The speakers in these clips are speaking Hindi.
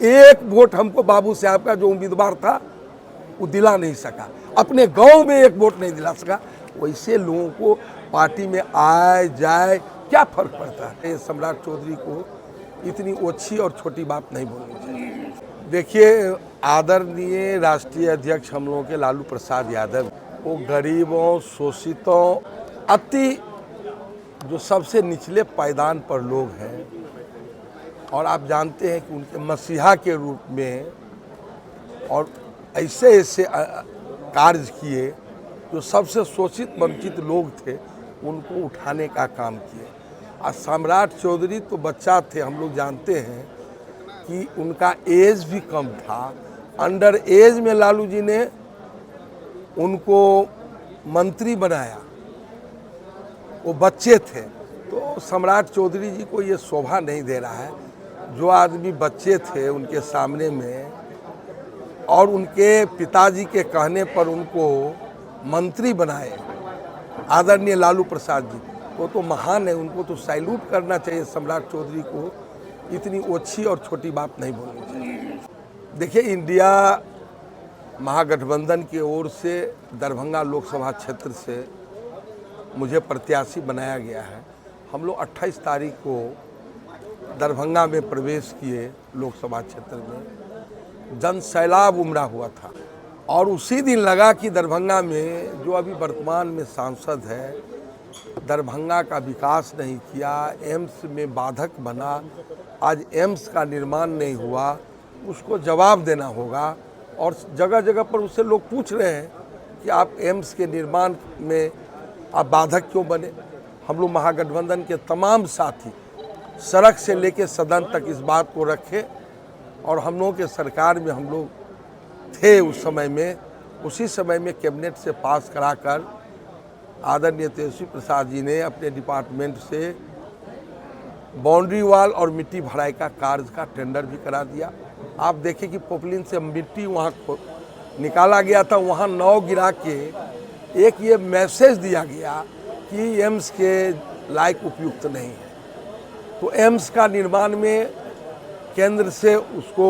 एक वोट हमको बाबू साहब का जो उम्मीदवार था वो दिला नहीं सका, अपने गांव में एक वोट नहीं दिला सका। वैसे लोगों को पार्टी में आए जाए क्या फर्क पड़ता है। सम्राट चौधरी को इतनी ओछी और छोटी बात नहीं बोलनी चाहिए। देखिए, आदरणीय राष्ट्रीय अध्यक्ष हम लोगों के लालू प्रसाद यादव, वो गरीबों, शोषितों, अति जो सबसे निचले पायदान पर लोग हैं, और आप जानते हैं कि उनके मसीहा के रूप में और ऐसे ऐसे कार्य किए जो सबसे शोषित वंचित लोग थे उनको उठाने का काम किए। और सम्राट चौधरी तो बच्चा थे, हम लोग जानते हैं कि उनका एज भी कम था। अंडर एज में लालू जी ने उनको मंत्री बनाया, वो बच्चे थे। तो सम्राट चौधरी जी को ये शोभा नहीं दे रहा है जो आदमी बच्चे थे उनके सामने में और उनके पिताजी के कहने पर उनको मंत्री बनाए आदरणीय लालू प्रसाद जी। वो तो महान है, उनको तो सैल्यूट करना चाहिए। सम्राट चौधरी को इतनी ओछी और छोटी बात नहीं बोलनी चाहिए। देखिए, इंडिया महागठबंधन की ओर से दरभंगा लोकसभा क्षेत्र से मुझे प्रत्याशी बनाया गया है। हम लोग 28 तारीख को दरभंगा में प्रवेश किए लोकसभा क्षेत्र में, जन सैलाब उमड़ा हुआ था। और उसी दिन लगा कि दरभंगा में जो अभी वर्तमान में सांसद है, दरभंगा का विकास नहीं किया, एम्स में बाधक बना, आज एम्स का निर्माण नहीं हुआ, उसको जवाब देना होगा। और जगह जगह पर उससे लोग पूछ रहे हैं कि आप एम्स के निर्माण में आप बाधक क्यों बने। हम लोग महागठबंधन के तमाम साथी सड़क से लेकर सदन तक इस बात को रखे, और हम लोगों के सरकार में हम लोग थे उस समय में। उसी समय में कैबिनेट से पास कराकर आदरणीय तेजस्वी प्रसाद जी ने अपने डिपार्टमेंट से बाउंड्री वाल और मिट्टी भराई का कार्य का टेंडर भी करा दिया। आप देखें कि पोपलिन से मिट्टी वहाँ निकाला गया था, वहाँ नाव गिरा के एक ये मैसेज दिया गया कि एम्स के लायक उपयुक्त नहीं है। तो एम्स का निर्माण में केंद्र से उसको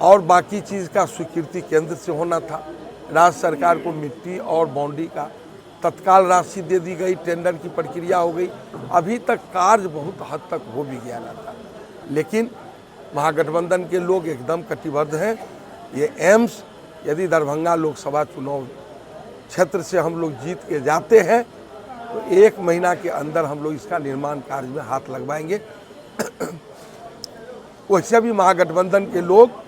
और बाकी चीज़ का स्वीकृति केंद्र से होना था। राज्य सरकार को मिट्टी और बाउंड्री का तत्काल राशि दे दी गई, टेंडर की प्रक्रिया हो गई। अभी तक कार्य बहुत हद तक हो भी गया ना था, लेकिन महागठबंधन के लोग एकदम कटिबद्ध हैं। ये एम्स यदि दरभंगा लोकसभा चुनाव क्षेत्र से हम लोग जीत के जाते हैं तो 1 महीना के अंदर हम लोग इसका निर्माण कार्य में हाथ लगवाएंगे। वैसे भी महागठबंधन के लोग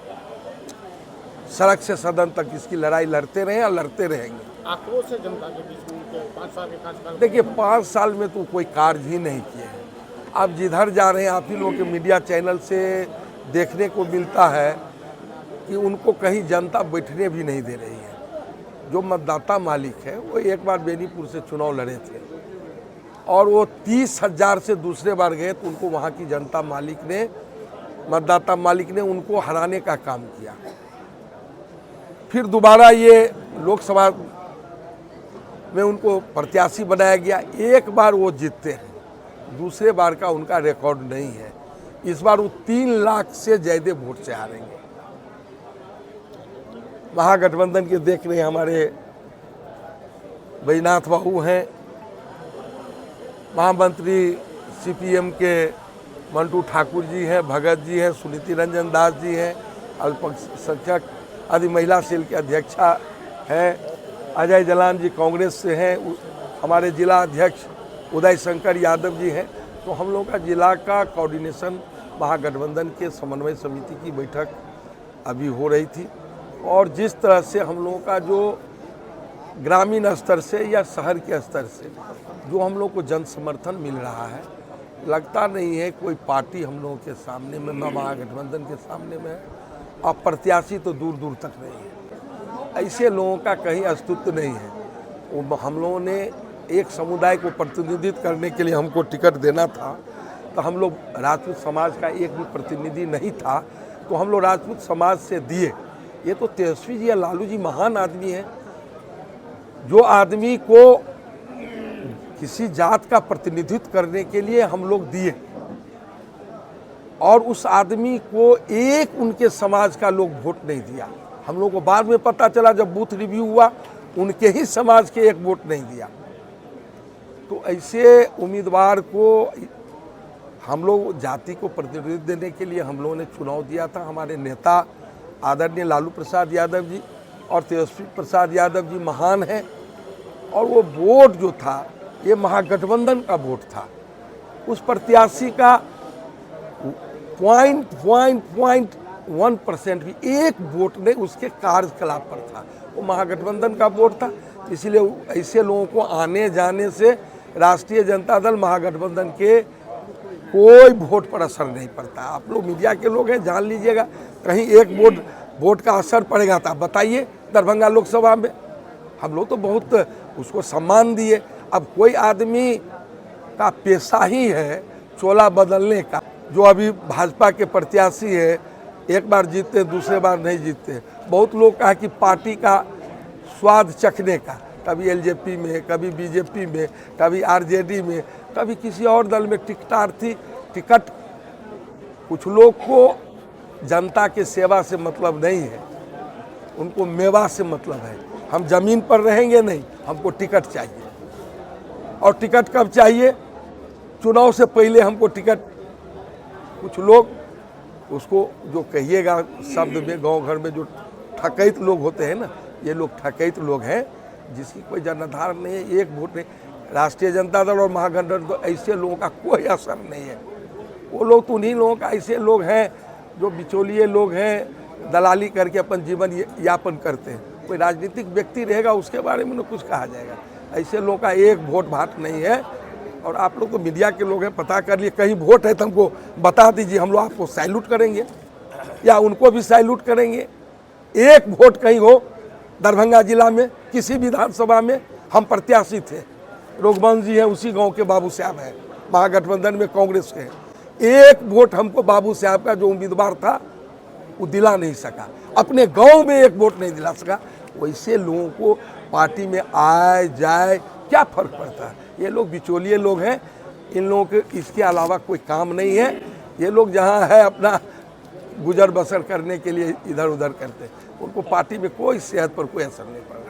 सड़क से सदन तक इसकी लड़ाई लड़ते रहे और लड़ते रहेंगे। आक्रोश है जनता के बीच में 5 साल के कार्यकाल। देखिए, 5 साल में तो कोई कार्य ही नहीं किए हैं। आप जिधर जा रहे हैं, आप ही लोगों के मीडिया चैनल से देखने को मिलता है कि उनको कहीं जनता बैठने भी नहीं दे रही है। जो मतदाता मालिक है वो एक बार बेनीपुर से चुनाव लड़े थे और वो 30,000 से दूसरे बार गए, तो उनको वहाँ की जनता मालिक ने, मतदाता मालिक ने उनको हराने का काम किया। फिर दोबारा ये लोकसभा में उनको प्रत्याशी बनाया गया। एक बार वो जीतते हैं, दूसरे बार का उनका रिकॉर्ड नहीं है। इस बार वो 3 लाख से ज़्यादा वोट से हारेंगे। महागठबंधन के देख रहे हमारे बैजनाथ बाबू हैं, महामंत्री सीपीएम के मंटू ठाकुर जी हैं, भगत जी हैं, सुनीति रंजन दास जी हैं, अल्पसंख्यक आदि महिला सेल के अध्यक्षा हैं, अजय जलान जी कांग्रेस से हैं, हमारे जिला अध्यक्ष उदय शंकर यादव जी हैं। तो हम लोग का जिला का कोऑर्डिनेशन महागठबंधन के समन्वय समिति की बैठक अभी हो रही थी, और जिस तरह से हम लोगों का जो ग्रामीण स्तर से या शहर के स्तर से जो हम लोग को जन समर्थन मिल रहा है, लगता नहीं है कोई पार्टी हम लोगों के सामने में, महागठबंधन के सामने में है, और प्रत्याशी तो दूर दूर तक नहीं है। ऐसे लोगों का कहीं अस्तित्व नहीं है। वो हम लोगों ने एक समुदाय को प्रतिनिधित्व करने के लिए हमको टिकट देना था, तो हम लोग राजपूत समाज का एक भी प्रतिनिधि नहीं था, तो हम लोग राजपूत समाज से दिए। ये तो तेजस्वी जी या लालू जी महान आदमी हैं। जो आदमी को किसी जात का प्रतिनिधित्व करने के लिए हम लोग दिए, और उस आदमी को एक उनके समाज का लोग वोट नहीं दिया। हम लोग को बाद में पता चला जब बूथ रिव्यू हुआ, उनके ही समाज के एक वोट नहीं दिया। तो ऐसे उम्मीदवार को हम लोग जाति को प्रतिनिधित्व देने के लिए हम लोगों ने चुनाव दिया था। हमारे नेता आदरणीय लालू प्रसाद यादव जी और तेजस्वी प्रसाद यादव जी महान हैं, और वो वोट जो था ये महागठबंधन का वोट था। उस प्रत्याशी का 0.1% भी एक वोट नहीं उसके कार्यकलाप पर था। वो महागठबंधन का वोट था, इसलिए ऐसे लोगों को आने जाने से राष्ट्रीय जनता दल महागठबंधन के कोई वोट पर असर नहीं पड़ता। आप लोग मीडिया के लोग हैं, जान लीजिएगा, कहीं एक वोट का असर पड़ेगा तो आप बताइए। दरभंगा लोकसभा में हम लोग तो बहुत उसको सम्मान दिए। अब कोई आदमी का पेशा ही है चोला बदलने का। जो अभी भाजपा के प्रत्याशी है, एक बार जीतते दूसरे बार नहीं जीतते। बहुत लोग कहा कि पार्टी का स्वाद चखने का, कभी एलजेपी में, कभी बीजेपी में, कभी आरजेडी में, कभी किसी और दल में टिकट। कुछ लोग को जनता के सेवा से मतलब नहीं है, उनको मेवा से मतलब है। हम जमीन पर रहेंगे नहीं, हमको टिकट चाहिए। और टिकट कब चाहिए? चुनाव से पहले हमको टिकट। कुछ लोग उसको जो कहिएगा शब्द में, गांव घर में जो ठकैत लोग होते हैं ना, ये लोग ठकैत लोग हैं जिसकी कोई जनाधार नहीं है, एक वोट नहीं। राष्ट्रीय जनता दल और महागठबंधन तो ऐसे लोगों का कोई असर नहीं है। वो लोग तो उन्हीं लोगों का, ऐसे लोग हैं जो बिचौलिए लोग हैं, दलाली करके अपन जीवन यापन करते हैं। कोई राजनीतिक व्यक्ति रहेगा उसके बारे में ना कुछ कहा जाएगा। ऐसे लोगों का एक वोट भाट नहीं है। और आप लोग तो मीडिया के लोग हैं, पता कर लिए, कहीं वोट है तो हमको बता दीजिए, हम लोग आपको सैल्यूट करेंगे या उनको भी सैल्यूट करेंगे। एक वोट कहीं हो दरभंगा जिला में किसी विधानसभा में। हम प्रत्याशी थे, रोगवंश जी हैं, उसी गांव के बाबू साहब हैं, महागठबंधन में कांग्रेस के। एक वोट हमको बाबू साहब का जो उम्मीदवार था वो दिला नहीं सका, अपने गांव में एक वोट नहीं दिला सका। वैसे लोगों को पार्टी में आए जाए क्या फर्क पड़ता है? ये लोग बिचौलिए लोग हैं, इन लोगों के इसके अलावा कोई काम नहीं है। ये लोग जहाँ है अपना गुजर बसर करने के लिए इधर उधर करते हैं, उनको पार्टी में कोई सेहत पर कोई असर नहीं पड़ रहा।